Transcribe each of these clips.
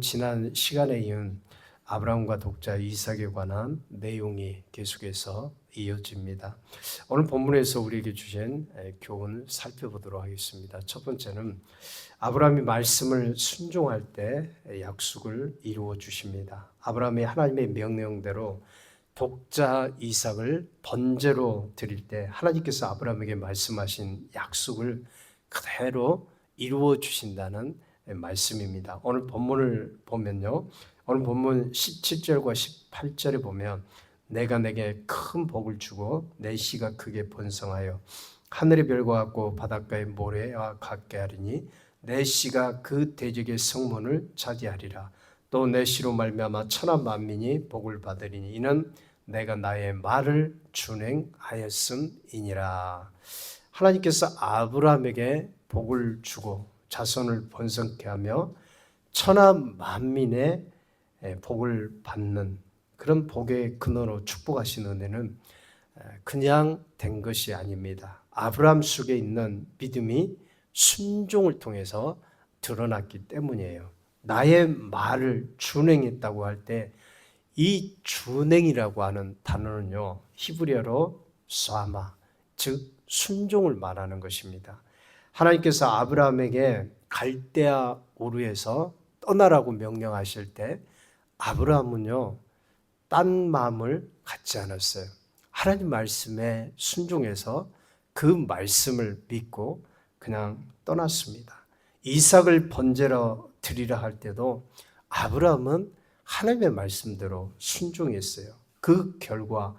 지난 시간에 이은 아브라함과 독자 이삭에 관한 내용이 계속해서 이어집니다. 오늘 본문에서 우리에게 주신 교훈을 살펴보도록 하겠습니다. 첫 번째는 아브라함이 말씀을 순종할 때 약속을 이루어 주십니다. 아브라함이 하나님의 명령대로 독자 이삭을 번제로 드릴 때 하나님께서 아브라함에게 말씀하신 약속을 그대로 이루어 주신다는 말씀입니다. 오늘 본문을 보면요. 오늘 본문 17절과 18절에 보면 내가 내게 큰 복을 주고 내 씨가 크게 번성하여 하늘의 별과 같고 바닷가의 모래와 같게 하리니 내 씨가 그 대적의 성문을 차지하리라. 또 내 씨로 말미암아 천하 만민이 복을 받으리니 이는 내가 나의 말을 준행하였음이니라. 하나님께서 아브라함에게 복을 주고 자손을 번성케 하며 천하 만민의 복을 받는 그런 복의 근원으로 축복하신 은혜는 그냥 된 것이 아닙니다. 아브라함 속에 있는 믿음이 순종을 통해서 드러났기 때문이에요. 나의 말을 준행했다고 할 때 이 준행이라고 하는 단어는요, 히브리어로 쏴마, 즉 순종을 말하는 것입니다. 하나님께서 아브라함에게 갈대아 우르에서 떠나라고 명령하실 때 아브라함은요, 딴 마음을 갖지 않았어요. 하나님 말씀에 순종해서 그 말씀을 믿고 그냥 떠났습니다. 이삭을 번제로 드리라 할 때도 아브라함은 하나님의 말씀대로 순종했어요. 그 결과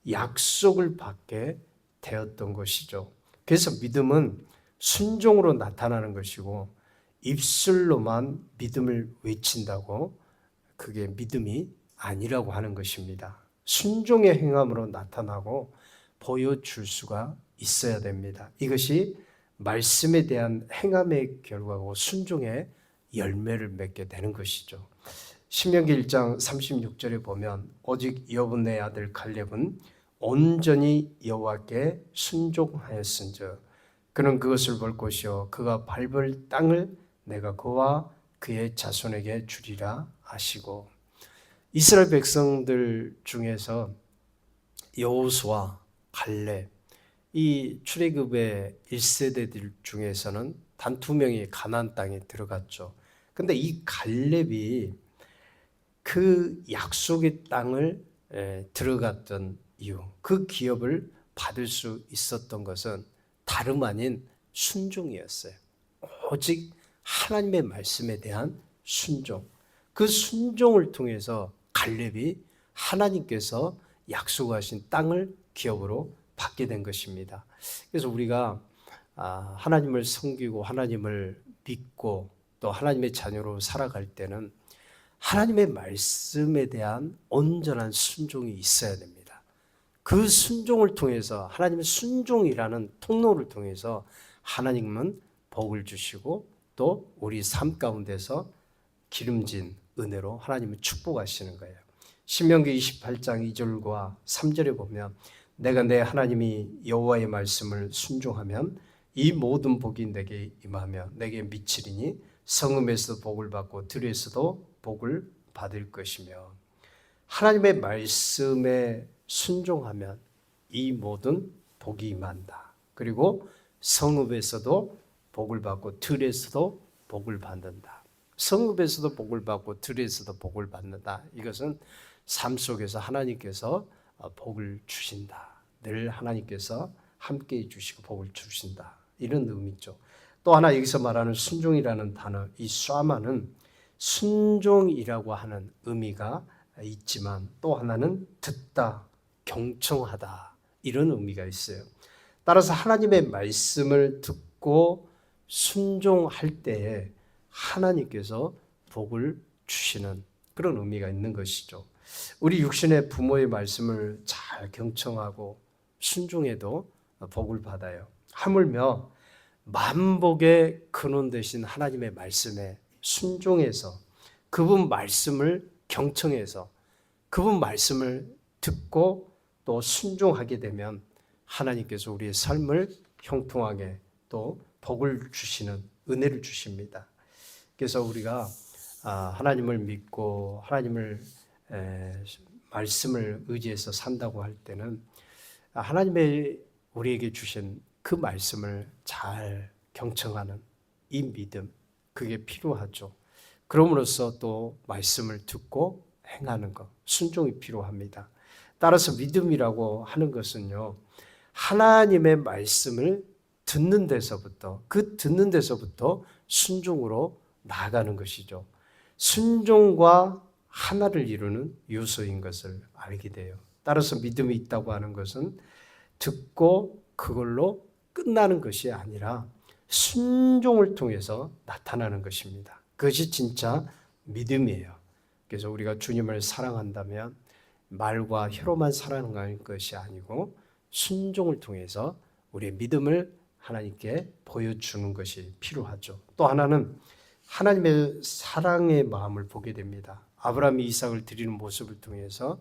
약속을 받게 되었던 것이죠. 그래서 믿음은 순종으로 나타나는 것이고 입술로만 믿음을 외친다고 그게 믿음이 아니라고 하는 것입니다. 순종의 행함으로 나타나고 보여줄 수가 있어야 됩니다. 이것이 말씀에 대한 행함의 결과고 순종의 열매를 맺게 되는 것이죠. 신명기 1장 36절에 보면 오직 여분의 아들 갈렙은 온전히 여호와께 순종하였은즉 그는 그것을 볼 것이요 그가 밟을 땅을 내가 그와 그의 자손에게 주리라 하시고, 이스라엘 백성들 중에서 여호수아, 갈렙, 이 출애굽의 1세대들 중에서는 단 2명이 가나안 땅에 들어갔죠. 근데 이 갈렙이 그 약속의 땅을 들어갔던 이유, 그 기업을 받을 수 있었던 것은 다름 아닌 순종이었어요. 오직 하나님의 말씀에 대한 순종. 그 순종을 통해서 갈렙이 하나님께서 약속하신 땅을 기업으로 받게 된 것입니다. 그래서 우리가 하나님을 섬기고 하나님을 믿고 또 하나님의 자녀로 살아갈 때는 하나님의 말씀에 대한 온전한 순종이 있어야 됩니다. 그 순종을 통해서 하나님의 순종이라는 통로를 통해서 하나님은 복을 주시고 또 우리 삶 가운데서 기름진 은혜로 하나님은 축복하시는 거예요. 신명기 28장 2절과 3절에 보면 내가 내 하나님이 여호와의 말씀을 순종하면 이 모든 복이 내게 임하며 내게 미치리니 성읍에서도 복을 받고 들에서도 복을 받을 것이며, 하나님의 말씀에 순종하면 이 모든 복이 임한다. 그리고 성읍에서도 복을 받고 들에서도 복을 받는다. 성읍에서도 복을 받고 들에서도 복을 받는다. 이것은 삶 속에서 하나님께서 복을 주신다. 늘 하나님께서 함께해 주시고 복을 주신다. 이런 의미죠. 또 하나 여기서 말하는 순종이라는 단어, 이 쏴마는 순종이라고 하는 의미가 있지만 또 하나는 듣다, 경청하다 이런 의미가 있어요. 따라서 하나님의 말씀을 듣고 순종할 때에 하나님께서 복을 주시는 그런 의미가 있는 것이죠. 우리 육신의 부모의 말씀을 잘 경청하고 순종해도 복을 받아요. 하물며 만복의 근원 되신 하나님의 말씀에 순종해서 그분 말씀을 경청해서 그분 말씀을 듣고 또 순종하게 되면 하나님께서 우리의 삶을 형통하게 또 복을 주시는 은혜를 주십니다. 그래서 우리가 하나님을 믿고 하나님을 말씀을 의지해서 산다고 할 때는 하나님의 우리에게 주신 그 말씀을 잘 경청하는 이 믿음, 그게 필요하죠. 그럼으로써 또 말씀을 듣고 행하는 것, 순종이 필요합니다. 따라서 믿음이라고 하는 것은요, 하나님의 말씀을 듣는 데서부터, 그 듣는 데서부터 순종으로 나아가는 것이죠. 순종과 하나를 이루는 요소인 것을 알게 돼요. 따라서 믿음이 있다고 하는 것은 듣고 그걸로 끝나는 것이 아니라 순종을 통해서 나타나는 것입니다. 그것이 진짜 믿음이에요. 그래서 우리가 주님을 사랑한다면 말과 혀로만 사랑하는 것이 아니고 순종을 통해서 우리의 믿음을 하나님께 보여주는 것이 필요하죠. 또 하나는 하나님의 사랑의 마음을 보게 됩니다. 아브라함이 이삭을 드리는 모습을 통해서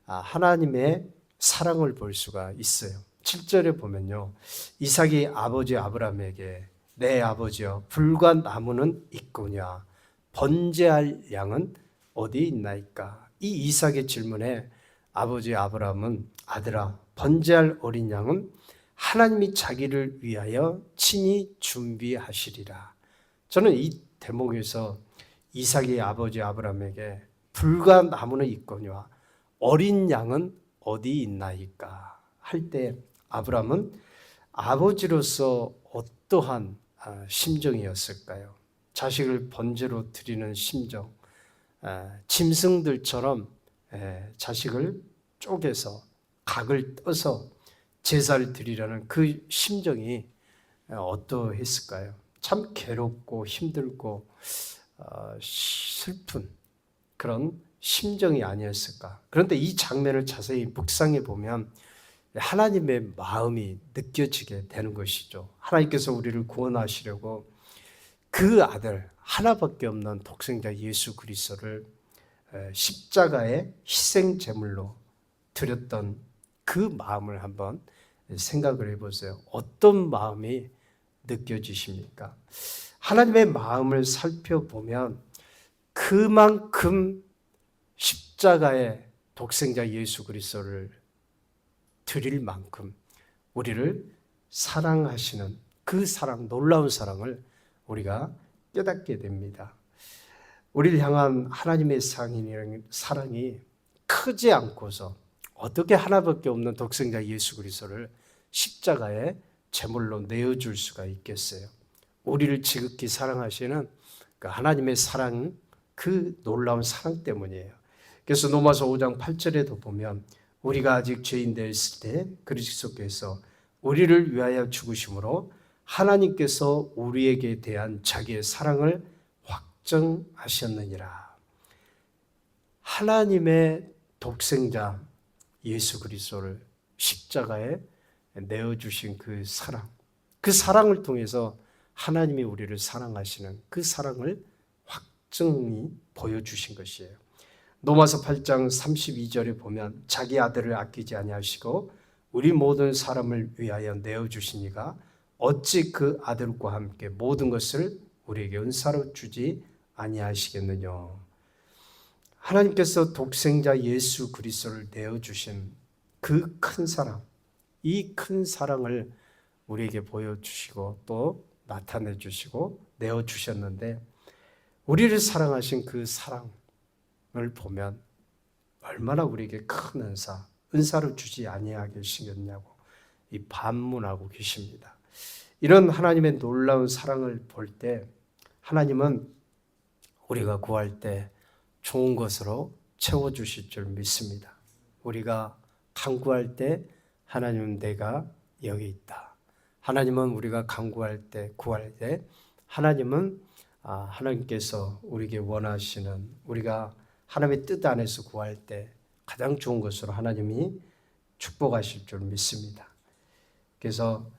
하나님의 사랑을 볼 수가 있어요. 7절에 보면요, 이삭이 아버지 아브라함에게 내 아버지여 불과 나무는 있거냐 번제할 양은 어디 있나이까? 이 이삭의 질문에 아버지 아브라함은 아들아 번제할 어린 양은 하나님이 자기를 위하여 친히 준비하시리라. 저는 이 대목에서 이삭이 아버지 아브라함에게 불과 나무는 있거니와 어린 양은 어디 있나이까 할 때 아브라함은 아버지로서 어떠한 심정이었을까요? 자식을 번제로 드리는 심정, 짐승들처럼 자식을 쪼개서 각을 떠서 제사를 드리라는 그 심정이 어떠했을까요? 참 괴롭고 힘들고 슬픈 그런 심정이 아니었을까. 그런데 이 장면을 자세히 묵상해 보면 하나님의 마음이 느껴지게 되는 것이죠. 하나님께서 우리를 구원하시려고 그 아들 하나밖에 없는 독생자 예수 그리스도를 십자가의 희생 제물로 드렸던 그 마음을 한번 생각을 해보세요. 어떤 마음이 느껴지십니까? 하나님의 마음을 살펴보면 그만큼 십자가의 독생자 예수 그리스도를 드릴 만큼 우리를 사랑하시는 그 사랑, 놀라운 사랑을 우리가 깨닫게 됩니다. 우리를 향한 하나님의 사랑이 크지 않고서 어떻게 하나밖에 없는 독생자 예수 그리스도를 십자가에 제물로 내어줄 수가 있겠어요? 우리를 지극히 사랑하시는 그 하나님의 사랑, 그 놀라운 사랑 때문이에요. 그래서 로마서 5장 8절에도 보면 우리가 아직 죄인 되었을 때 그리스도께서 우리를 위하여 죽으심으로 하나님께서 우리에게 대한 자기의 사랑을 확정하셨느니라. 하나님의 독생자 예수 그리스도를 십자가에 내어주신 그 사랑을 통해서 하나님이 우리를 사랑하시는 그 사랑을 확증히 보여주신 것이에요. 로마서 8장 32절에 보면 자기 아들을 아끼지 아니하시고 우리 모든 사람을 위하여 내어주시니가 어찌 그 아들과 함께 모든 것을 우리에게 은사로 주지 아니하시겠느냐. 하나님께서 독생자 예수 그리스도를 내어주신 그 큰 사랑, 이 큰 사랑을 우리에게 보여주시고 또 나타내 주시고 내어주셨는데 우리를 사랑하신 그 사랑을 보면 얼마나 우리에게 큰 은사를 주지 아니하시겠냐고 이 반문하고 계십니다. 이런 하나님의 놀라운 사랑을 볼 때 하나님은 우리가 구할 때 좋은 것으로 채워주실 줄 믿습니다. 우리가 간구할 때 하나님은 내가 여기 있다. 하나님은 우리가 간구할 때 구할 때 하나님은 하나님께서 우리에게 원하시는 우리가 하나님의 뜻 안에서 구할 때 가장 좋은 것으로 하나님이 축복하실 줄 믿습니다. 그래서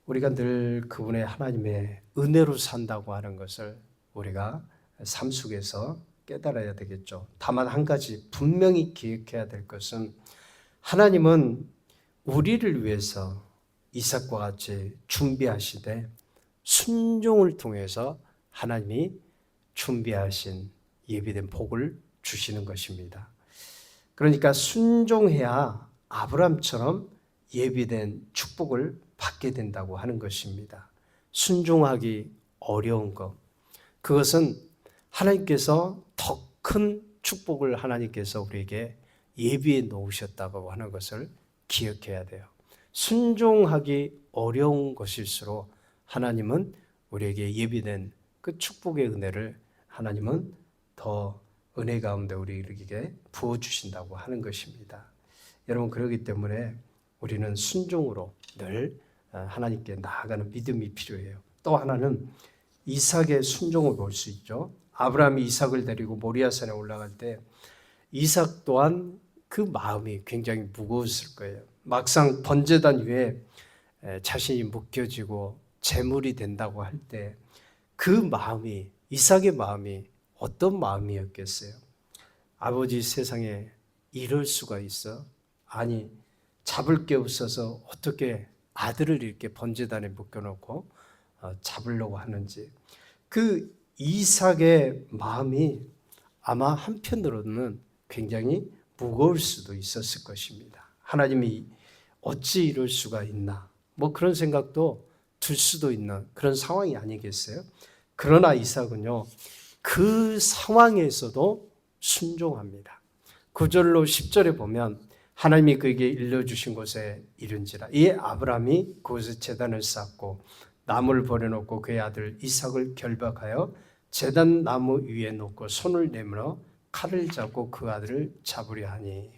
우리가 늘 그분의 하나님의 은혜로 산다고 하는 것을 우리가 삶 속에서 깨달아야 되겠죠. 다만 한 가지 분명히 기억해야 될 것은 하나님은 우리를 위해서 이삭과 같이 준비하시되 순종을 통해서 하나님이 준비하신 예비된 복을 주시는 것입니다. 그러니까 순종해야 아브라함처럼 예비된 축복을 받게 된다고 하는 것입니다. 순종하기 어려운 것, 그것은 하나님께서 더 큰 축복을 하나님께서 우리에게 예비해 놓으셨다고 하는 것을 기억해야 돼요. 순종하기 어려운 것일수록 하나님은 우리에게 예비된 그 축복의 은혜를 하나님은 더 은혜 가운데 우리에게 부어주신다고 하는 것입니다. 여러분, 그렇기 때문에 우리는 순종으로 늘 하나님께 나아가는 믿음이 필요해요. 또 하나는 이삭의 순종을 볼 수 있죠. 아브라함이 이삭을 데리고 모리아산에 올라갈 때 이삭 또한 그 마음이 굉장히 무거웠을 거예요. 막상 번제단 위에 자신이 묶여지고 제물이 된다고 할 때 그 마음이, 이삭의 마음이 어떤 마음이었겠어요? 아버지, 세상에 이럴 수가 있어? 아니, 잡을 게 없어서 어떻게 아들을 이렇게 번제단에 묶여놓고 잡으려고 하는지, 그 이삭의 마음이 아마 한편으로는 굉장히 무거울 수도 있었을 것입니다. 하나님이 어찌 이럴 수가 있나, 뭐 그런 생각도 들 수도 있는 그런 상황이 아니겠어요? 그러나 이삭은요, 그 상황에서도 순종합니다. 9절로 10절에 보면 하나님이 그에게 일러주신 곳에 이른지라, 이에 아브라함이 그곳에 제단을 쌓고 나무를 버려놓고 그의 아들 이삭을 결박하여 제단 나무 위에 놓고 손을 내밀어 칼을 잡고 그 아들을 잡으려 하니,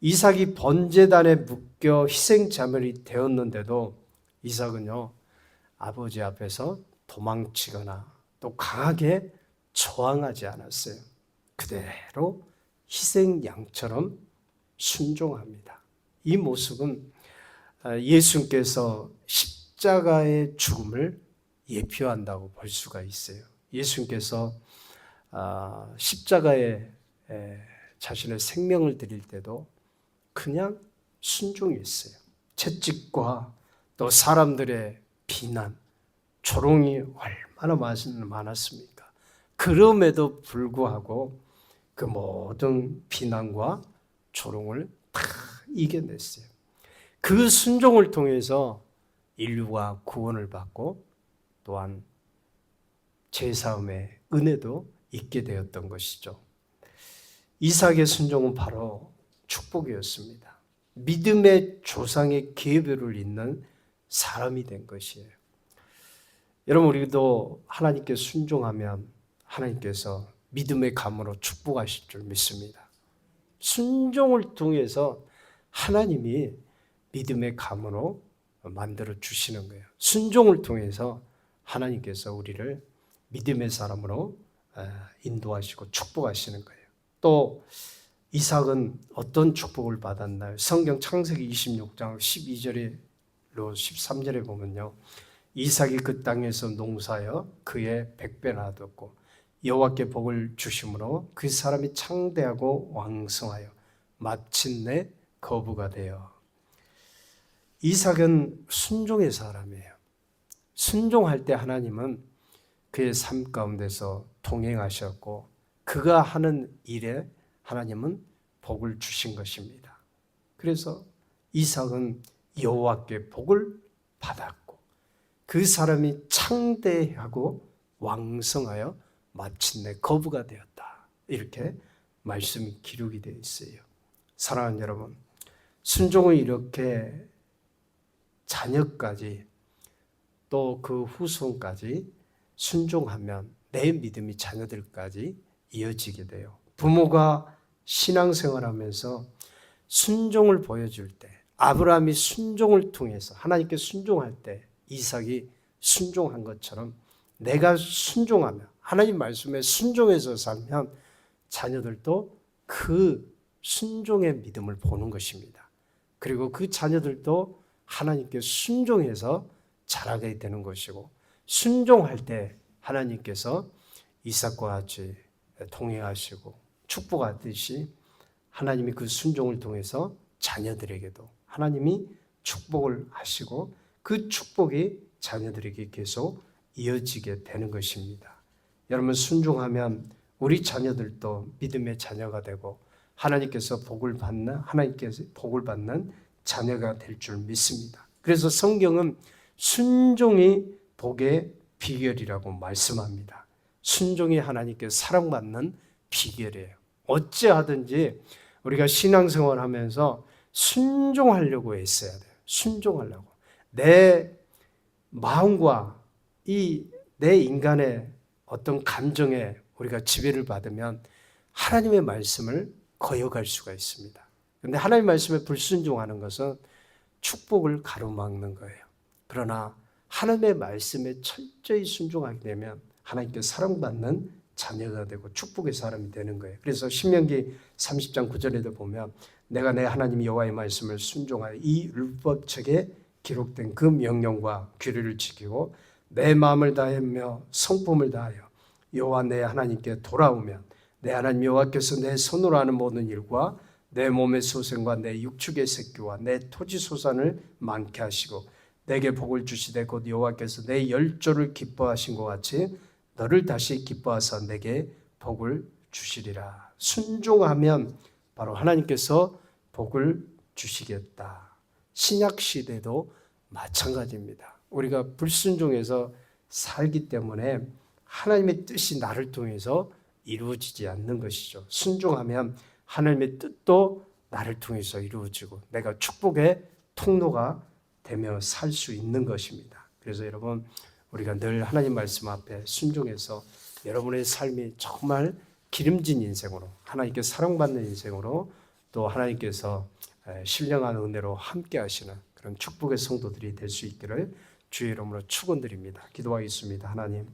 이삭이 번제단에 묶여 희생자멸이 되었는데도 이삭은요, 아버지 앞에서 도망치거나 또 강하게 저항하지 않았어요. 그대로 희생양처럼 순종합니다. 이 모습은 예수님께서 십자가의 죽음을 예표한다고 볼 수가 있어요. 예수님께서 십자가에 자신의 생명을 드릴 때도 그냥 순종했어요. 채찍과 또 사람들의 비난, 조롱이 얼마나 많았습니까? 그럼에도 불구하고 그 모든 비난과 조롱을 다 이겨냈어요. 그 순종을 통해서 인류가 구원을 받고 또한 제사함의 은혜도 있게 되었던 것이죠. 이삭의 순종은 바로 축복이었습니다. 믿음의 조상의 계보를 잇는 사람이 된 것이에요. 여러분, 우리도 하나님께 순종하면 하나님께서 믿음의 감으로 축복하실 줄 믿습니다. 순종을 통해서 하나님이 믿음의 감으로 만들어 주시는 거예요. 순종을 통해서 하나님께서 우리를 믿음의 사람으로 인도하시고 축복하시는 거예요. 또 이삭은 어떤 축복을 받았나요? 성경 창세기 26장 12절로 13절에 보면요, 이삭이 그 땅에서 농사하여 그의 100배나 얻었고 여호와께 복을 주심으로 그 사람이 창대하고 왕성하여 마침내 거부가 되어. 이삭은 순종의 사람이에요. 순종할 때 하나님은 그의 삶 가운데서 동행하셨고 그가 하는 일에 하나님은 복을 주신 것입니다. 그래서 이삭은 여호와께 복을 받았고 그 사람이 창대하고 왕성하여 마침내 거부가 되었다. 이렇게 말씀이 기록이 되어 있어요. 사랑하는 여러분, 순종은 이렇게 자녀까지 또 그 후손까지 순종하면 내 믿음이 자녀들까지 이어지게 돼요. 부모가 신앙생활하면서 순종을 보여줄 때, 아브라함이 순종을 통해서 하나님께 순종할 때 이삭이 순종한 것처럼 내가 순종하면, 하나님 말씀에 순종해서 살면 자녀들도 그 순종의 믿음을 보는 것입니다. 그리고 그 자녀들도 하나님께 순종해서 자라게 되는 것이고, 순종할 때 하나님께서 이삭과 같이 동행하시고 축복하듯이 하나님이 그 순종을 통해서 자녀들에게도 하나님이 축복을 하시고 그 축복이 자녀들에게 계속 이어지게 되는 것입니다. 여러분, 순종하면 우리 자녀들도 믿음의 자녀가 되고 하나님께서 복을 받는 자녀가 될 줄 믿습니다. 그래서 성경은 순종이 복의 비결이라고 말씀합니다. 순종이 하나님께 사랑받는 비결이에요. 어찌하든지 우리가 신앙생활 하면서 순종하려고 했어야 돼요. 순종하려고. 내 마음과 내 인간의 어떤 감정에 우리가 지배를 받으면 하나님의 말씀을 거역할 수가 있습니다. 그런데 하나님의 말씀에 불순종하는 것은 축복을 가로막는 거예요. 그러나 하나님의 말씀에 철저히 순종하게 되면 하나님께 사랑받는 자녀가 되고 축복의 사람이 되는 거예요. 그래서 신명기 30장 9절에도 보면 내가 내 하나님 여호와의 말씀을 순종하여 이 율법책에 기록된 그 명령과 규례를 지키고 내 마음을 다하며 성품을 다하여 여호와 내 하나님께 돌아오면 내 하나님 여호와께서 내 손으로 하는 모든 일과 내 몸의 소생과 내 육축의 새끼와 내 토지 소산을 많게 하시고 내게 복을 주시되 곧 여호와께서 내 열조를 기뻐하신 것 같이 너를 다시 기뻐하사 내게 복을 주시리라. 순종하면 바로 하나님께서 복을 주시겠다. 신약 시대도 마찬가지입니다. 우리가 불순종해서 살기 때문에 하나님의 뜻이 나를 통해서 이루어지지 않는 것이죠. 순종하면 하나님의 뜻도 나를 통해서 이루어지고 내가 축복의 통로가 되며 살 수 있는 것입니다. 그래서 여러분 우리가 늘 하나님 말씀 앞에 순종해서 여러분의 삶이 정말 기름진 인생으로 하나님께 사랑받는 인생으로 또 하나님께서 신령한 은혜로 함께 하시는 그런 축복의 성도들이 될 수 있기를 주의 이름으로 축원드립니다. 기도하겠습니다. 하나님